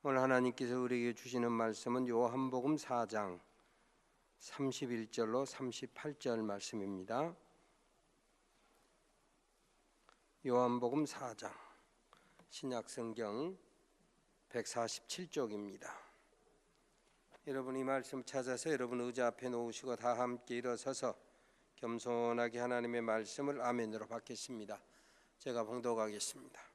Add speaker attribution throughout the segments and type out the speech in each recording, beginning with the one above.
Speaker 1: 오늘 하나님께서 우리에게 주시는 말씀은 요한복음 4장 31절로 38절 말씀입니다. 요한복음 4장 신약성경 147쪽입니다. 여러분 이 말씀 찾아서 여러분 의자 앞에 놓으시고 다 함께 일어서서 겸손하게 하나님의 말씀을 아멘으로 받겠습니다. 제가 봉독하겠습니다.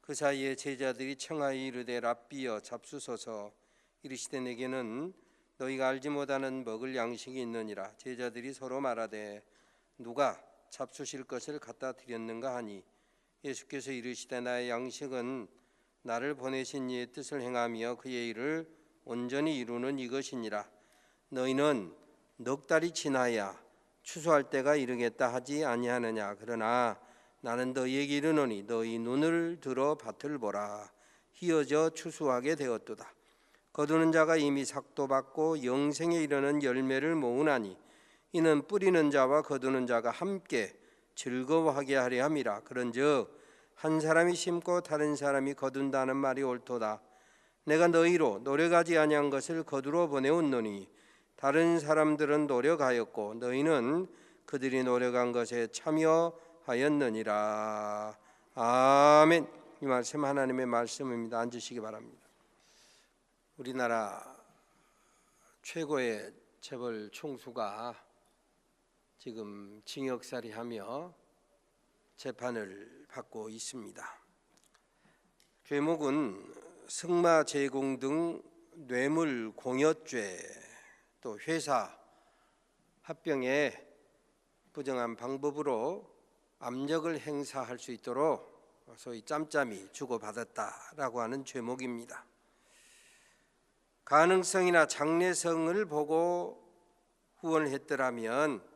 Speaker 1: 그 사이에 제자들이 청하여 이르되 랍비여 잡수소서. 이르시되 내게는 너희가 알지 못하는 먹을 양식이 있느니라. 제자들이 서로 말하되 누가 잡수실 것을 갖다 드렸는가 하니 예수께서 이르시되 나의 양식은 나를 보내신 이의 뜻을 행하며 그의 일을 온전히 이루는 이것이니라. 너희는 넉 달이 지나야 추수할 때가 이르겠다 하지 아니하느냐. 그러나 나는 너희에게 이르노니 너희 눈을 들어 밭을 보라. 희어져 추수하게 되었도다. 거두는 자가 이미 삭도 받고 영생에 이르는 열매를 모으나니 이는 뿌리는 자와 거두는 자가 함께 즐거워하게 하려 함이라. 그런즉 한 사람이 심고 다른 사람이 거둔다는 말이 옳도다. 내가 너희로 노력하지 아니한 것을 거두러 보내었노니 다른 사람들은 노력하였고 너희는 그들이 노력한 것에 참여하였느니라. 아멘. 이 말씀 하나님의 말씀입니다. 앉으시기 바랍니다. 우리나라 최고의 재벌 총수가 지금 징역살이하며 재판을 받고 있습니다. 죄목은 승마 제공 등 뇌물 공여죄, 또 회사 합병에 부정한 방법으로 압력을 행사할 수 있도록 소위 짬짬이 주고받았다라고 하는 죄목입니다. 가능성이나 장래성을 보고 후원을 했더라면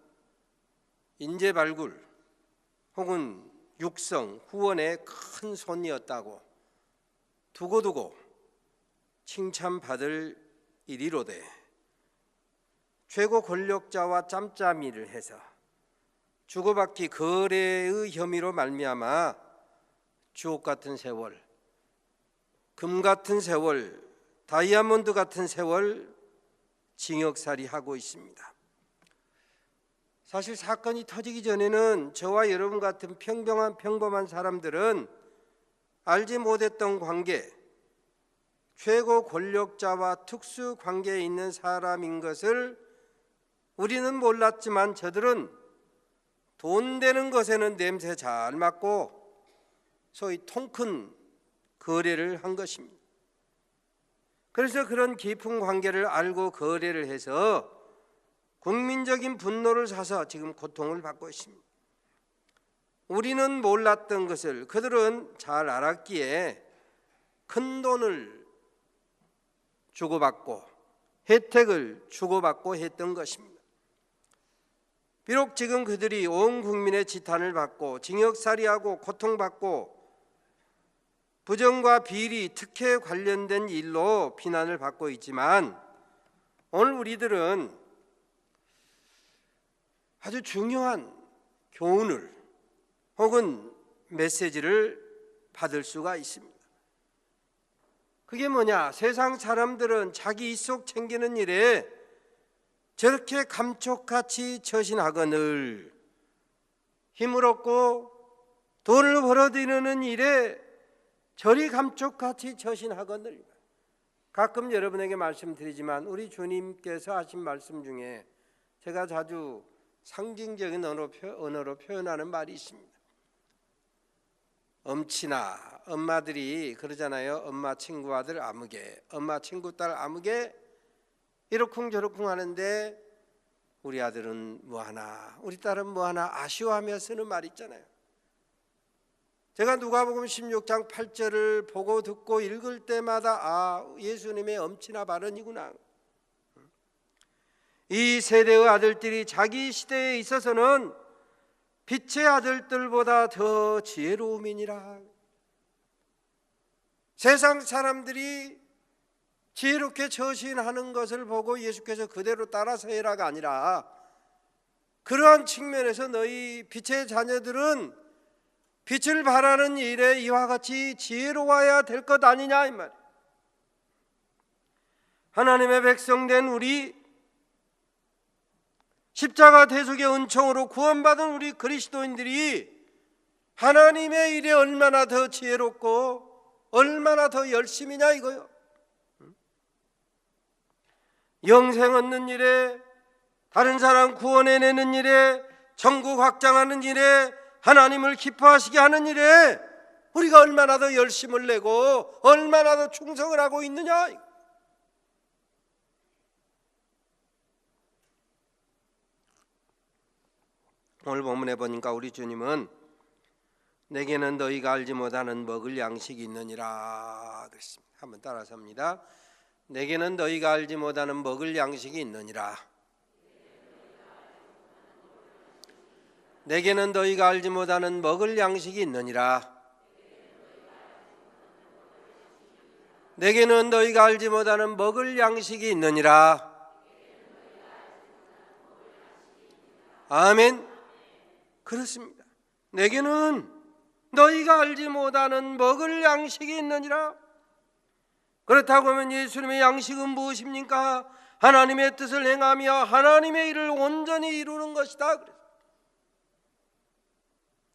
Speaker 1: 인재 발굴 혹은 육성, 후원에 큰 손이었다고 두고두고 칭찬받을 일이로되 최고 권력자와 짬짬이를 해서 주고받기 거래의 혐의로 말미암아 주옥 같은 세월, 금 같은 세월, 다이아몬드 같은 세월 징역살이하고 있습니다. 사실 사건이 터지기 전에는 저와 여러분 같은 평범한 사람들은 알지 못했던 관계, 최고 권력자와 특수 관계에 있는 사람인 것을 우리는 몰랐지만 저들은 돈 되는 것에는 냄새 잘 맡고 소위 통큰 거래를 한 것입니다. 그래서 그런 깊은 관계를 알고 거래를 해서 국민적인 분노를 사서 지금 고통을 받고 있습니다. 우리는 몰랐던 것을 그들은 잘 알았기에 큰 돈을 주고받고 혜택을 주고받고 했던 것입니다. 비록 지금 그들이 온 국민의 지탄을 받고 징역살이하고 고통받고 부정과 비리, 특혜 관련된 일로 비난을 받고 있지만 오늘 우리들은 아주 중요한 교훈을 혹은 메시지를 받을 수가 있습니다. 그게 뭐냐? 세상 사람들은 자기 이속 챙기는 일에 저렇게 감쪽같이 처신하거늘 힘을 얻고 돈을 벌어들이는 일에 저리 감쪽같이 처신하거늘. 가끔 여러분에게 말씀드리지만 우리 주님께서 하신 말씀 중에 제가 자주 상징적인 언어로 표현하는 말이 있습니다. 엄친아, 엄마들이 그러잖아요. 엄마 친구 아들 아무개, 엄마 친구 딸 아무개 이러쿵저러쿵 하는데 우리 아들은 뭐하나 우리 딸은 뭐하나 아쉬워하며 쓰는 말 있잖아요. 제가 누가복음 16장 8절을 보고 듣고 읽을 때마다 예수님의 엄친아 발언이구나. 이 세대의 아들들이 자기 시대에 있어서는 빛의 아들들보다 더 지혜로움이니라. 세상 사람들이 지혜롭게 처신하는 것을 보고 예수께서 그대로 따라서 해라가 아니라 그러한 측면에서 너희 빛의 자녀들은 빛을 발하는 일에 이와 같이 지혜로워야 될 것 아니냐 이 말. 하나님의 백성된 우리, 십자가 대속의 은총으로 구원받은 우리 그리스도인들이 하나님의 일에 얼마나 더 지혜롭고 얼마나 더 열심이냐 이거요. 영생 얻는 일에, 다른 사람 구원해내는 일에, 천국 확장하는 일에, 하나님을 기뻐하시게 하는 일에 우리가 얼마나 더 열심을 내고 얼마나 더 충성을 하고 있느냐. 오늘 본문에 보니까 우리 주님은 내게는 너희가 알지 못하는 먹을 양식이 있느니라 그랬습니다. 한번 따라서 합니다. 내게는 너희가 알지 못하는 먹을 양식이 있느니라. 내게는 너희가 알지 못하는 먹을 양식이 있느니라. 내게는 너희가 알지 못하는 먹을 양식이 있느니라. 아멘. 그렇습니다. 내게는 너희가 알지 못하는 먹을 양식이 있느니라. 그렇다고 하면 예수님의 양식은 무엇입니까? 하나님의 뜻을 행하며 하나님의 일을 온전히 이루는 것이다.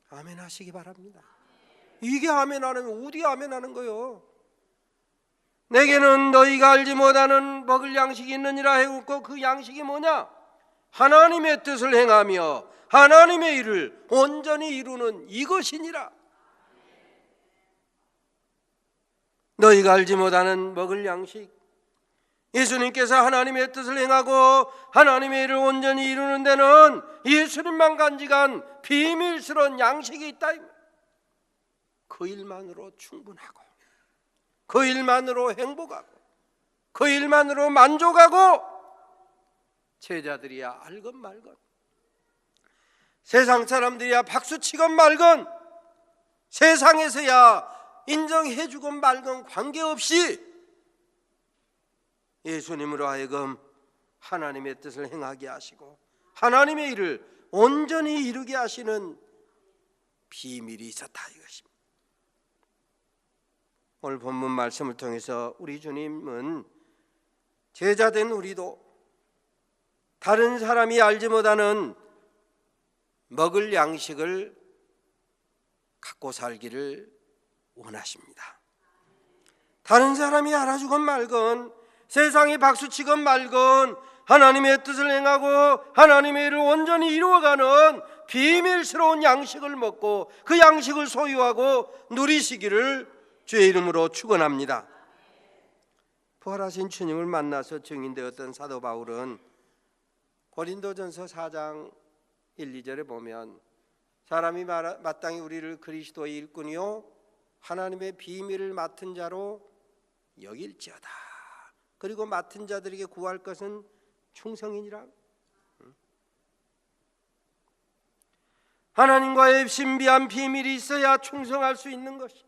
Speaker 1: 아멘 하시기 바랍니다. 이게 아멘 안 하면 어디 아멘 하는 거요? 내게는 너희가 알지 못하는 먹을 양식이 있느니라 해놓고 그 양식이 뭐냐? 하나님의 뜻을 행하며 하나님의 일을 온전히 이루는 이것이니라. 너희가 알지 못하는 먹을 양식, 예수님께서 하나님의 뜻을 행하고 하나님의 일을 온전히 이루는 데는 예수님만 간직한 비밀스러운 양식이 있다. 그 일만으로 충분하고, 그 일만으로 행복하고, 그 일만으로 만족하고, 제자들이야 알건 말건, 세상 사람들이야 박수치건 말건, 세상에서야 인정해주건 말건 관계없이 예수님으로 하여금 하나님의 뜻을 행하게 하시고 하나님의 일을 온전히 이루게 하시는 비밀이 있었다 이것입니다. 오늘 본문 말씀을 통해서 우리 주님은 제자된 우리도 다른 사람이 알지 못하는 먹을 양식을 갖고 살기를 원하십니다. 다른 사람이 알아주건 말건, 세상이 박수치건 말건, 하나님의 뜻을 행하고 하나님의 일을 온전히 이루어가는 비밀스러운 양식을 먹고 그 양식을 소유하고 누리시기를 주의 이름으로 축원합니다. 부활하신 주님을 만나서 증인되었던 사도 바울은 고린도전서 4장 1, 2절에 보면 사람이 마땅히 우리를 그리스도의 일꾼이요 하나님의 비밀을 맡은 자로 여길지어다. 그리고 맡은 자들에게 구할 것은 충성이니라. 하나님과의 신비한 비밀이 있어야 충성할 수 있는 것이.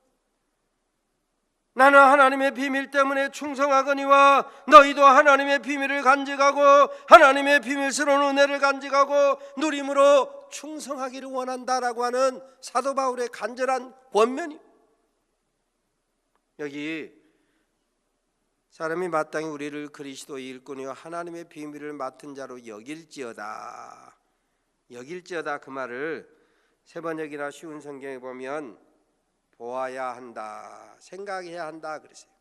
Speaker 1: 나는 하나님의 비밀 때문에 충성하거니와 너희도 하나님의 비밀을 간직하고 하나님의 비밀스러운 은혜를 간직하고 누림으로 충성하기를 원한다라고 하는 사도 바울의 간절한 권면이, 여기 사람이 마땅히 우리를 그리스도의 일꾼이요 하나님의 비밀을 맡은 자로 여길지어다. 여길지어다 그 말을 세번역이나 쉬운 성경에 보면 보아야 한다, 생각해야 한다 그랬어요.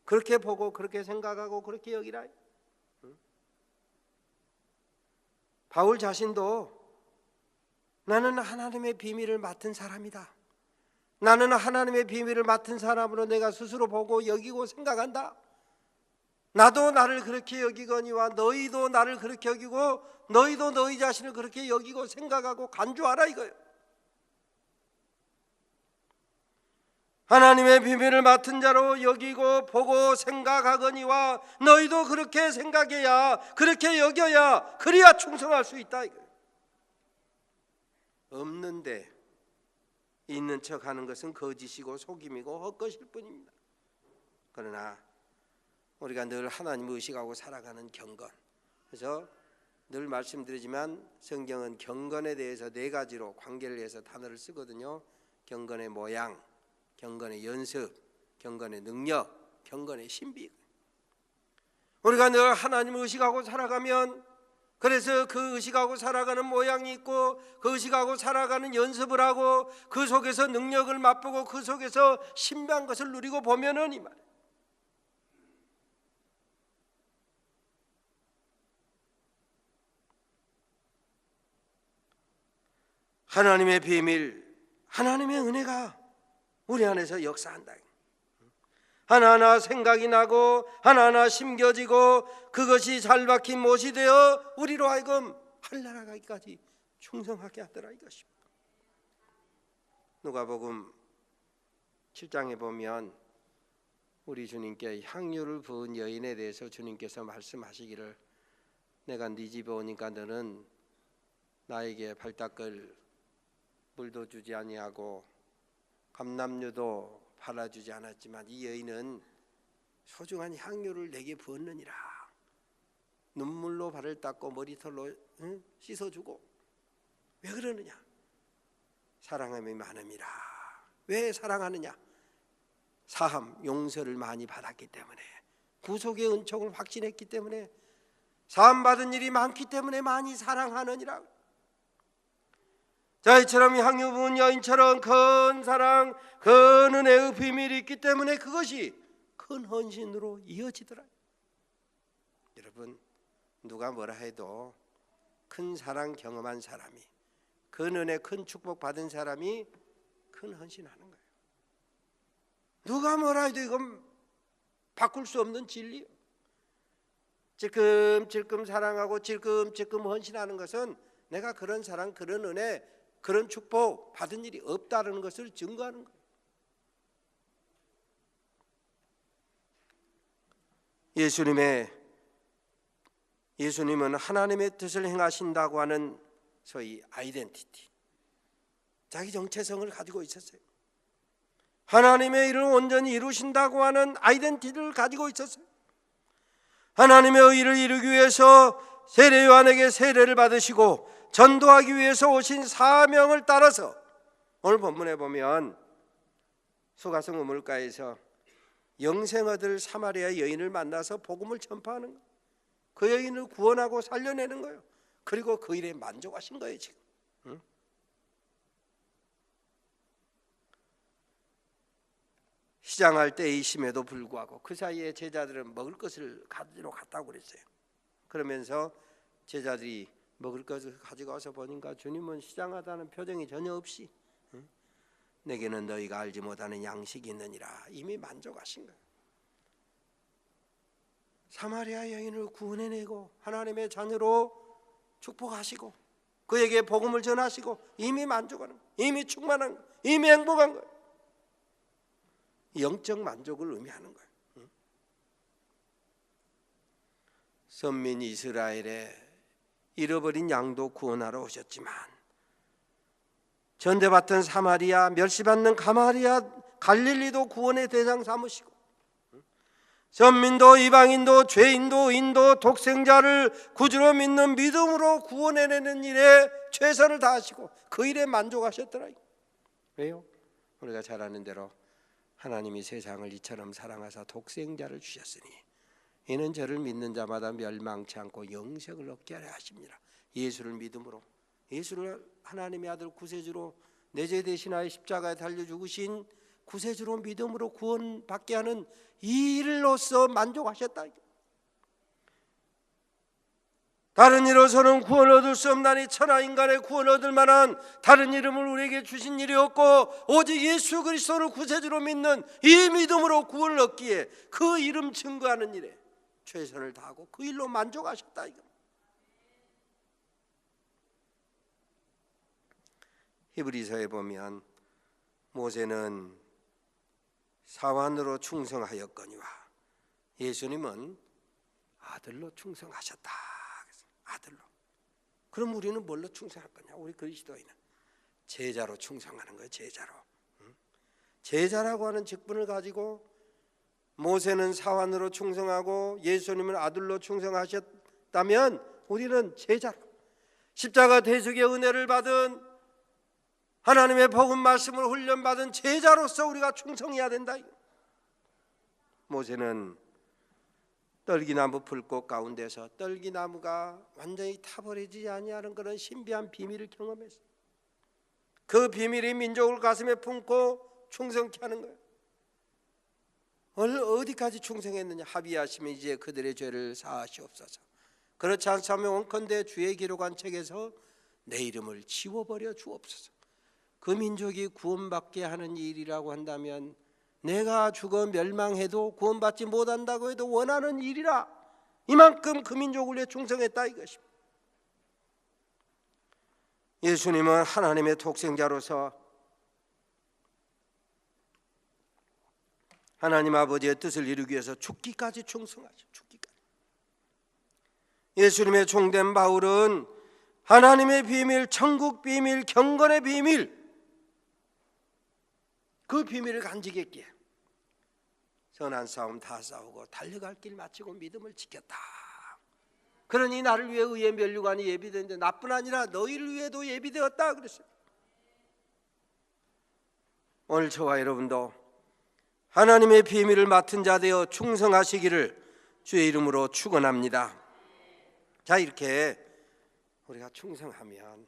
Speaker 1: 그렇게 보고 그렇게 생각하고 그렇게 여기라. 바울 자신도 나는 하나님의 비밀을 맡은 사람이다. 나는 하나님의 비밀을 맡은 사람으로 내가 스스로 보고 여기고 생각한다. 나도 나를 그렇게 여기거니와 너희도 나를 그렇게 여기고 너희도 너희 자신을 그렇게 여기고 생각하고 간주하라 이거예요. 하나님의 비밀을 맡은 자로 여기고 보고 생각하거니와 너희도 그렇게 생각해야, 그렇게 여겨야, 그래야 충성할 수 있다 이거예요. 없는데 있는 척하는 것은 거짓이고 속임이고 헛것일 뿐입니다. 그러나 우리가 늘 하나님 의식하고 살아가는 경건, 그래서 늘 말씀드리지만 성경은 경건에 대해서 네 가지로 관계를 해서 단어를 쓰거든요. 경건의 모양, 경건의 연습, 경건의 능력, 경건의 신비. 우리가 늘 하나님을 의식하고 살아가면, 그래서 그 의식하고 살아가는 모양이 있고 그 의식하고 살아가는 연습을 하고 그 속에서 능력을 맛보고 그 속에서 신비한 것을 누리고 보면은 이 말이에요. 하나님의 비밀, 하나님의 은혜가 우리 안에서 역사한다. 하나하나 생각이 나고 하나하나 심겨지고 그것이 잘 박힌 못이 되어 우리로 하여금 하늘나라 가기까지 충성하게 하더라 이것입니다. 누가복음 7장에 보면 우리 주님께 향유를 부은 여인에 대해서 주님께서 말씀하시기를, 내가 네 집에 오니까 너는 나에게 발 닦을 물도 주지 아니하고 감람유도 팔아주지 않았지만 이 여인은 소중한 향유를 내게 부었느니라. 눈물로 발을 닦고 머리털로 씻어주고. 왜 그러느냐? 사랑함이 많음이라. 왜 사랑하느냐? 사함, 용서를 많이 받았기 때문에, 구속의 은총을 확신했기 때문에, 사함받은 일이 많기 때문에 많이 사랑하느니라. 자, 이처럼 향유 부은 여인처럼 큰 사랑, 큰 은혜의 비밀이 있기 때문에 그것이 큰 헌신으로 이어지더라. 여러분, 누가 뭐라 해도 큰 사랑 경험한 사람이, 큰 은혜, 큰 축복 받은 사람이 큰 헌신하는 거예요. 누가 뭐라 해도 이건 바꿀 수 없는 진리예요. 찔끔찔끔 사랑하고 찔끔찔끔 헌신하는 것은 내가 그런 사랑, 그런 은혜, 그런 축복 받은 일이 없다는 것을 증거하는 거예요. 예수님은 하나님의 뜻을 행하신다고 하는 소위 아이덴티티, 자기 정체성을 가지고 있었어요. 하나님의 일을 온전히 이루신다고 하는 아이덴티티를 가지고 있었어요. 하나님의 의를 이루기 위해서 세례 요한에게 세례를 받으시고 전도하기 위해서 오신 사명을 따라서 오늘 본문에 보면 수가성 우물가에서 영생 얻을 사마리아 여인을 만나서 복음을 전파하는 거예요. 그 여인을 구원하고 살려내는 거예요. 그리고 그 일에 만족하신 거예요 지금. 시장할 때이심에도 불구하고 그 사이에 제자들은 먹을 것을 가지러 갔다고 그랬어요. 그러면서 제자들이 먹을 것을 가지고 와서 보니까 주님은 시장하다는 표정이 전혀 없이 내게는 너희가 알지 못하는 양식이 있느니라 이미 만족하신 거예요. 사마리아 여인을 구원해내고 하나님의 자녀로 축복하시고 그에게 복음을 전하시고 이미 만족하는 거예요. 이미 충만한 거예요. 이미 행복한 거예요. 영적 만족을 의미하는 거예요. 선민 이스라엘의 잃어버린 양도 구원하러 오셨지만 전대받던 사마리아, 멸시받는 갈릴리도 구원의 대상 삼으시고 선민도 이방인도 죄인도 인도 독생자를 구주로 믿는 믿음으로 구원해내는 일에 최선을 다하시고 그 일에 만족하셨더라. 왜요? 우리가 잘 아는 대로 하나님이 세상을 이처럼 사랑하사 독생자를 주셨으니 이는 저를 믿는 자마다 멸망치 않고 영생을 얻게 하려 하십니다. 예수를 믿음으로, 예수를 하나님의 아들 구세주로 내 죄 대신하여 십자가에 달려 죽으신 구세주로 믿음으로 구원받게 하는 이 일로서 만족하셨다. 다른 이로서는 구원 얻을 수 없나니 천하 인간의 구원 얻을 만한 다른 이름을 우리에게 주신 일이 없고 오직 예수 그리스도를 구세주로 믿는 이 믿음으로 구원을 얻기에 그 이름 증거하는 일에 최선을 다하고 그 일로 만족하셨다. 히브리서에 보면 모세는 사환으로 충성하였거니와 예수님은 아들로 충성하셨다. 아들로. 그럼 우리는 뭘로 충성할 거냐? 우리 그리스도인은 제자로 충성하는 거예요. 제자로. 제자라고 하는 직분을 가지고 모세는 사환으로 충성하고 예수님은 아들로 충성하셨다면 우리는 제자로 십자가 대속의 은혜를 받은 하나님의 복음 말씀을 훈련받은 제자로서 우리가 충성해야 된다. 모세는 떨기나무 불꽃 가운데서 떨기나무가 완전히 타버리지 아니하는 그런 신비한 비밀을 경험했어요. 그 비밀이 민족을 가슴에 품고 충성케 하는 거예요. 어디까지 충성했느냐? 합의하시면 이제 그들의 죄를 사하시옵소서. 그렇지 않다면 원컨대 주의 기록한 책에서 내 이름을 지워버려 주옵소서. 그 민족이 구원받게 하는 일이라고 한다면 내가 죽어 멸망해도 구원받지 못한다고 해도 원하는 일이라. 이만큼 그 민족을 위해 충성했다 이것입니다. 예수님은 하나님의 독생자로서 하나님 아버지의 뜻을 이루기 위해서 죽기까지 충성하죠. 죽기까지. 예수님의 종된 바울은 하나님의 비밀, 천국 비밀, 경건의 비밀, 그 비밀을 간직했기에 선한 싸움 다 싸우고 달려갈 길 마치고 믿음을 지켰다. 그러니 나를 위해 의의 면류관이 예비되는데 나뿐 아니라 너희를 위해도 예비되었다 그랬어요. 오늘 저와 여러분도 하나님의 비밀을 맡은 자 되어 충성하시기를 주의 이름으로 축원합니다. 자, 이렇게 우리가 충성하면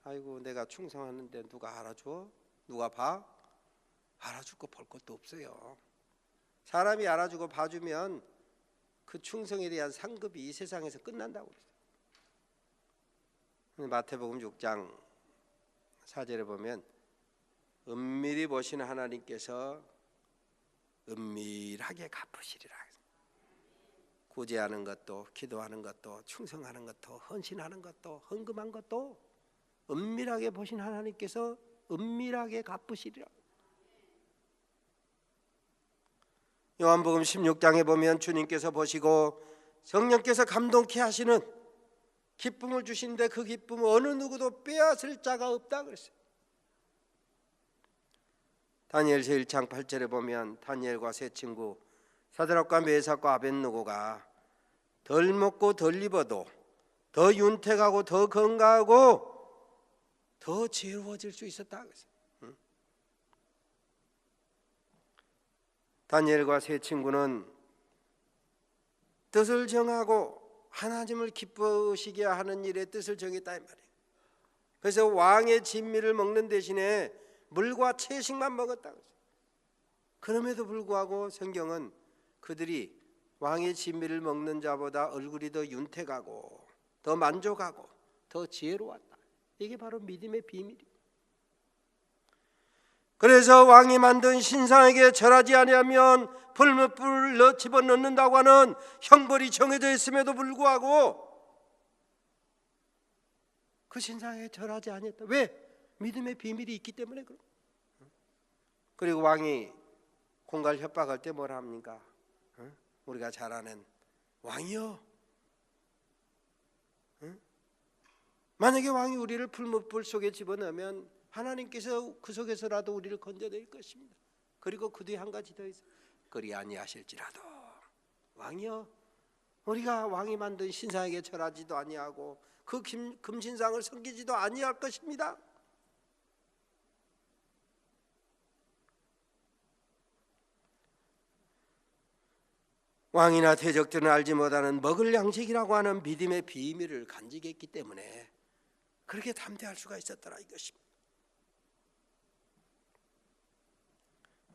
Speaker 1: 아이고 내가 충성하는데 누가 알아줘? 누가 봐? 알아주고 볼 것도 없어요. 사람이 알아주고 봐주면 그 충성에 대한 상급이 이 세상에서 끝난다고 그랬어요. 마태복음 6장 4절에 보면 은밀히 보시는 하나님께서 은밀하게 갚으시리라. 구제하는 것도, 기도하는 것도, 충성하는 것도, 헌신하는 것도, 헌금한 것도 은밀하게 보신 하나님께서 은밀하게 갚으시리라. 요한복음 16장에 보면 주님께서 보시고 성령께서 감동케 하시는 기쁨을 주시는데 그 기쁨을 어느 누구도 빼앗을 자가 없다 그랬어요. 다니엘서 1장 8절에 보면 다니엘과 세 친구 사드락과 메삭과 아벳느고가 덜 먹고 덜 입어도 더 윤택하고 더 건강하고 더 지혜로워질 수 있었다 그랬어요. 다니엘과 세 친구는 뜻을 정하고 하나님을 기쁘시게 하는 일에 뜻을 정했다 이 말이에요. 그래서 왕의 진미를 먹는 대신에 물과 채식만 먹었다 그랬어요. 그럼에도 불구하고 성경은 그들이 왕의 진미를 먹는 자보다 얼굴이 더 윤택하고 더 만족하고 더 지혜로웠다. 이게 바로 믿음의 비밀이에요. 그래서 왕이 만든 신상에게 절하지 아니하면 불 집어넣는다고 하는 형벌이 정해져 있음에도 불구하고 그 신상에 절하지 아니했다. 왜? 믿음의 비밀이 있기 때문에 그래요. 그리고 왕이 공갈 협박할 때 뭐라 합니까? 우리가 잘 아는 왕이요, 만약에 왕이 우리를 풀무불 속에 집어넣으면 하나님께서 그 속에서라도 우리를 건져낼 것입니다. 그리고 그 뒤에 한 가지 더 있어요. 그리 아니하실지라도 왕이요, 우리가 왕이 만든 신상에게 절하지도 아니하고 그 금신상을 섬기지도 아니할 것입니다. 왕이나 대적들은 알지 못하는 먹을 양식이라고 하는 믿음의 비밀을 간직했기 때문에 그렇게 담대할 수가 있었더라 이것입니다.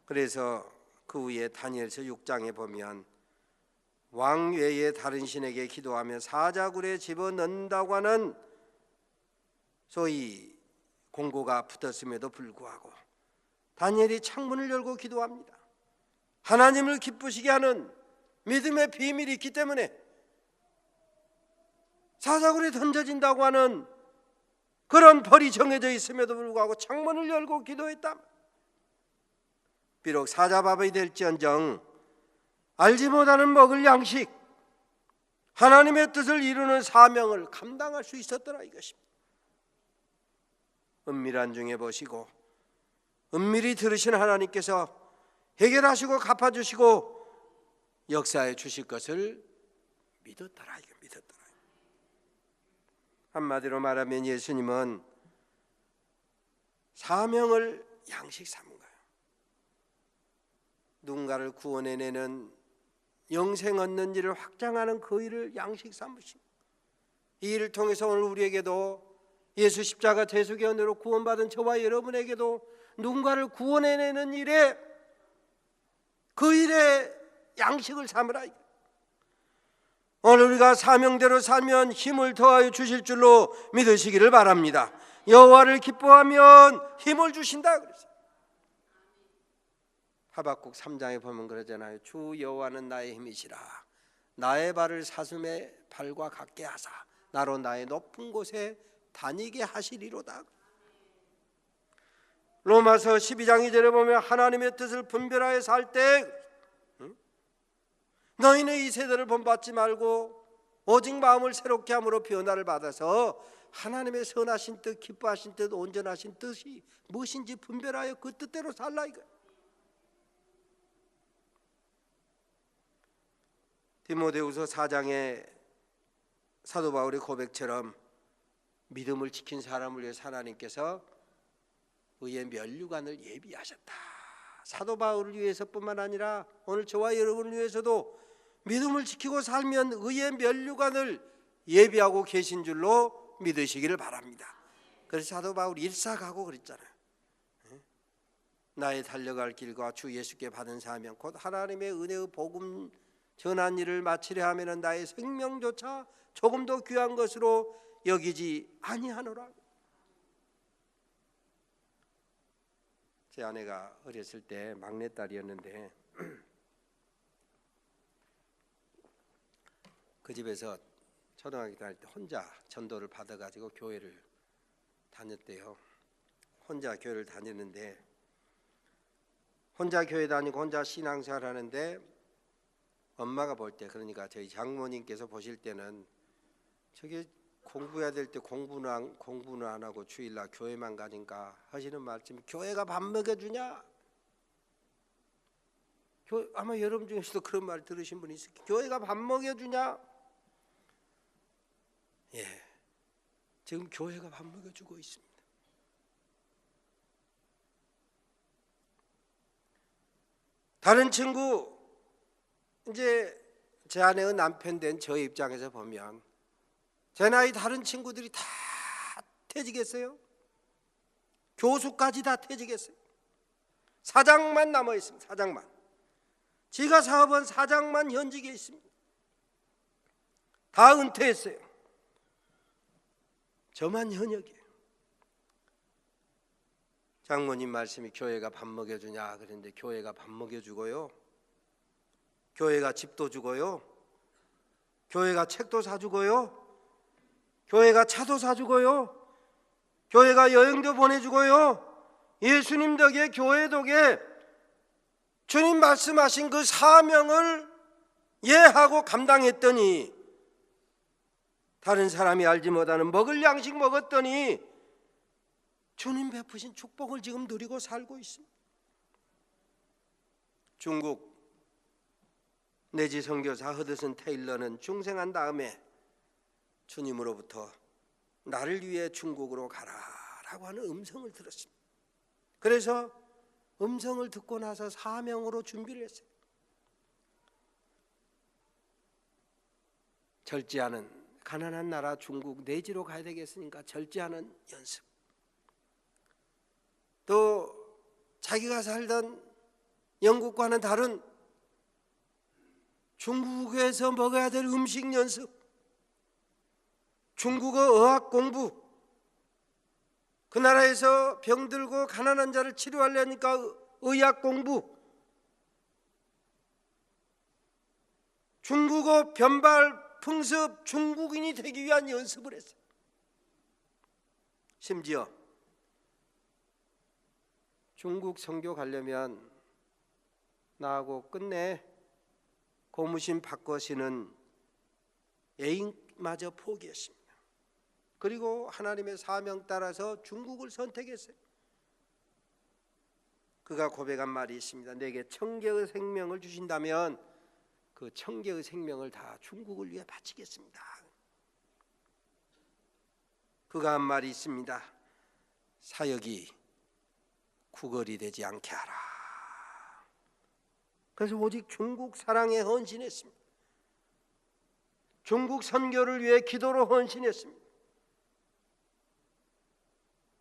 Speaker 1: 그래서 그 후에 다니엘서 6장에 보면 왕 외에 다른 신에게 기도하며 사자굴에 집어넣는다고 하는 소위 공고가 붙었음에도 불구하고 다니엘이 창문을 열고 기도합니다. 하나님을 기쁘시게 하는 믿음의 비밀이 있기 때문에 사자굴에 던져진다고 하는 그런 벌이 정해져 있음에도 불구하고 창문을 열고 기도했다. 비록 사자밥이 될지언정 알지 못하는 먹을 양식, 하나님의 뜻을 이루는 사명을 감당할 수 있었더라 이것입니다. 은밀한 중에 보시고 은밀히 들으신 하나님께서 해결하시고 갚아주시고 역사해 주실 것을 믿었더라. 이거 믿었더라. 한마디로 말하면 예수님은 사명을 양식 삼은 거예요. 누군가를 구원해내는 영생 얻는 일을 확장하는 그 일을 양식 삼으시고, 이 일을 통해서 오늘 우리에게도 예수 십자가 대속의 은혜로 구원받은 저와 여러분에게도 누군가를 구원해내는 일에, 그 일에 양식을 삼으라. 오늘 우리가 사명대로 살면 힘을 더하여 주실 줄로 믿으시기를 바랍니다. 여호와를 기뻐하면 힘을 주신다 그랬어요. 하박국 3장에 보면 그러잖아요. 주 여호와는 나의 힘이시라. 나의 발을 사슴의 발과 같게 하사 나로 나의 높은 곳에 다니게 하시리로다. 로마서 12장 2절에 보면 하나님의 뜻을 분별하여 살 때 너희는 이 세대를 본받지 말고 오직 마음을 새롭게 함으로 변화를 받아서 하나님의 선하신 뜻, 기뻐하신 뜻, 온전하신 뜻이 무엇인지 분별하여 그 뜻대로 살라 이거. 디모데후서 4장에 사도 바울의 고백처럼 믿음을 지킨 사람을 위해서 하나님께서 의의 면류관을 예비하셨다. 사도 바울을 위해서뿐만 아니라 오늘 저와 여러분을 위해서도 믿음을 지키고 살면 의의 면류관을 예비하고 계신 줄로 믿으시기를 바랍니다. 그래서 사도 바울이 일사가고 그랬잖아요. 나의 달려갈 길과 주 예수께 받은 사명 곧 하나님의 은혜의 복음 전한 일을 마치려 하면 나의 생명조차 조금도 귀한 것으로 여기지 아니하노라. 제 아내가 어렸을 때 막내딸이었는데 그 집에서 초등학교 다닐 때 혼자 전도를 받아가지고 교회를 다녔대요. 혼자 교회를 다녔는데 혼자 교회 다니고 혼자 신앙생활 하는데 엄마가 볼 때, 그러니까 저희 장모님께서 보실 때는 저게 공부해야 될 때 공부는 안 하고 주일날 교회만 가니까 하시는 말씀, 교회가 밥 먹여주냐? 아마 여러분 중에서도 그런 말 들으신 분이 있을 거예요. 교회가 밥 먹여주냐? 예, 지금 교회가 밥 먹여주고 있습니다. 다른 친구, 이제 제 아내의 남편 된 저의 입장에서 보면 제 나이 다른 친구들이 다 퇴직했어요. 교수까지 다 퇴직했어요. 사장만 남아 있습니다. 사장만. 지가 사업한 사장만 현직에 있습니다. 다 은퇴했어요. 저만 현역이에요. 장모님 말씀이 교회가 밥 먹여주냐 그랬는데 교회가 밥 먹여주고요, 교회가 집도 주고요, 교회가 책도 사주고요, 교회가 차도 사주고요, 교회가 여행도 보내주고요, 예수님 덕에 교회 덕에 주님 말씀하신 그 사명을 예하고 감당했더니 다른 사람이 알지 못하는 먹을 양식 먹었더니 주님 베푸신 축복을 지금 누리고 살고 있습니다. 중국 내지 선교사 허드슨 테일러는 중생한 다음에 주님으로부터 나를 위해 중국으로 가라라고 하는 음성을 들었습니다. 그래서 음성을 듣고 나서 사명으로 준비를 했어요. 절제하는 가난한 나라 중국 내지로 가야 되겠으니까 절제하는 연습, 또 자기가 살던 영국과는 다른 중국에서 먹어야 될 음식 연습, 중국어 어학 공부, 그 나라에서 병들고 가난한 자를 치료하려니까 의학 공부, 중국어 변발 풍습 중국인이 되기 위한 연습을 했어요. 심지어 중국 선교 가려면 나하고 끝내 고무신 바꿔시는 애인마저 포기했습니다. 그리고 하나님의 사명 따라서 중국을 선택했어요. 그가 고백한 말이 있습니다. 내게 천개의 생명을 주신다면 그 천개의 생명을 다 중국을 위해 바치겠습니다. 그가 한 말이 있습니다. 사역이 구걸이 되지 않게 하라. 그래서 오직 중국 사랑에 헌신했습니다. 중국 선교를 위해 기도로 헌신했습니다.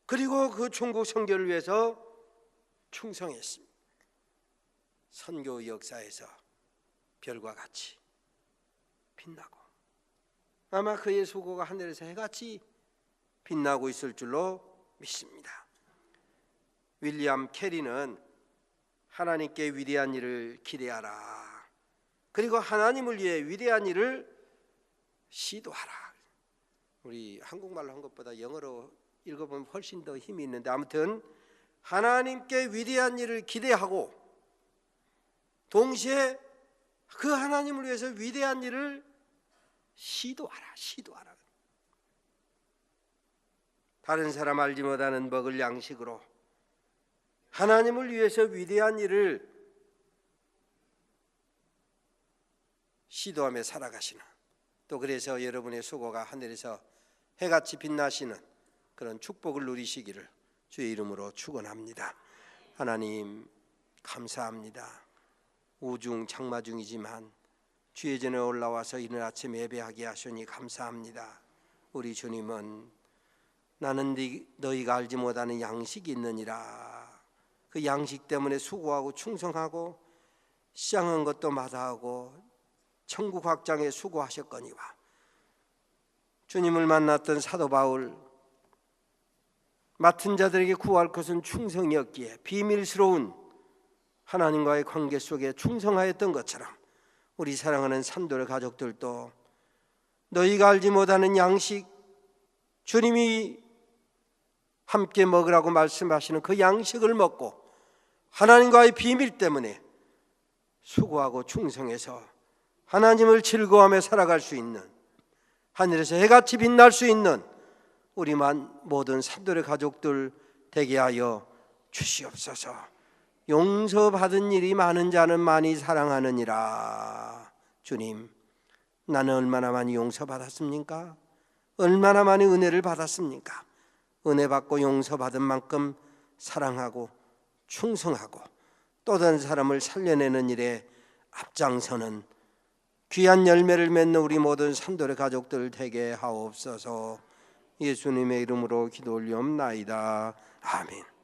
Speaker 1: 그리고 그 중국 선교를 위해서 충성했습니다. 선교 역사에서 별과 같이 빛나고 아마 그의 수고가 하늘에서 해같이 빛나고 있을 줄로 믿습니다. 윌리엄 캐리는 하나님께 위대한 일을 기대하라, 그리고 하나님을 위해 위대한 일을 시도하라. 우리 한국말로 한 것보다 영어로 읽어보면 훨씬 더 힘이 있는데, 아무튼 하나님께 위대한 일을 기대하고 동시에 그 하나님을 위해서 위대한 일을 시도하라. 다른 사람 알지 못하는 먹을 양식으로 하나님을 위해서 위대한 일을 시도하며 살아가시는, 또 그래서 여러분의 수고가 하늘에서 해같이 빛나시는 그런 축복을 누리시기를 주의 이름으로 축원합니다. 하나님 감사합니다. 우중 장마 중이지만 주의 전에 올라와서 이른 아침 예배하게 하시니 감사합니다. 우리 주님은 나는 너희가 알지 못하는 양식이 있느니라, 그 양식 때문에 수고하고 충성하고 시장한 것도 마다하고 천국 확장에 수고하셨거니와, 주님을 만났던 사도 바울, 맡은 자들에게 구할 것은 충성이었기에 비밀스러운 하나님과의 관계 속에 충성하였던 것처럼 우리 사랑하는 산돌의 가족들도 너희가 알지 못하는 양식, 주님이 함께 먹으라고 말씀하시는 그 양식을 먹고 하나님과의 비밀 때문에 수고하고 충성해서 하나님을 즐거워하며 살아갈 수 있는, 하늘에서 해같이 빛날 수 있는 우리만 모든 산돌의 가족들 되게 하여 주시옵소서. 용서받은 일이 많은 자는 많이 사랑하느니라. 주님, 나는 얼마나 많이 용서받았습니까? 얼마나 많이 은혜를 받았습니까? 은혜 받고 용서받은 만큼 사랑하고 충성하고 또 다른 사람을 살려내는 일에 앞장서는 귀한 열매를 맺는 우리 모든 산돌의 가족들 되게 하옵소서. 예수님의 이름으로 기도 올리옵나이다. 아멘.